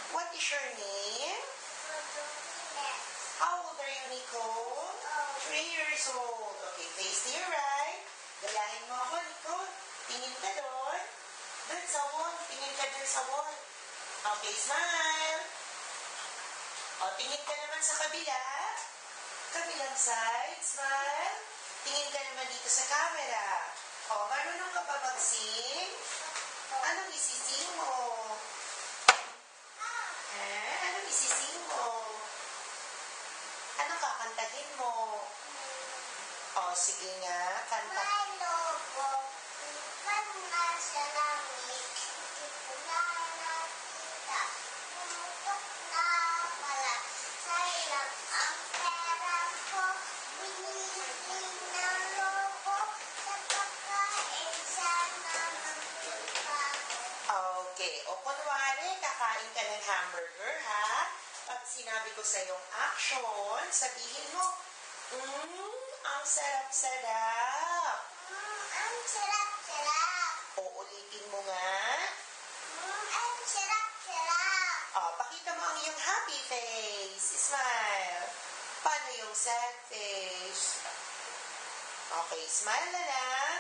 What is your name? How old are you, Nicole? 3 years old. Okay, face to your right. Galahin mo ako, Nicole. Tingin ka doon. Doon sa wall. Tingin ka doon sa wall. Okay, smile. O, tingin ka naman sa kabila. Kabilang side. Smile. Tingin ka naman dito sa camera. O, marunong ka ba mag-sing? Anong isising mo? Anong isising mo? Anong kakantahin mo? O, sige nga, kanta. May lobo, ikan nga sa langit, hindi ko na nakita, pumutok na pala, sayang ang pera ko, binili ng lobo, sa pagkain sana magpunta ko. Okay, o kunwari, kakain ka ng hamburger, ha? Pag sinabi ko sa iyong action, sabihin mo, ang sarap-sarap. Ang sarap-sarap. O, ulitin mo nga. Ang sarap-sarap. O, pakita mo ang iyong happy face. Smile. Paano yung sad face? Okay, smile na lang.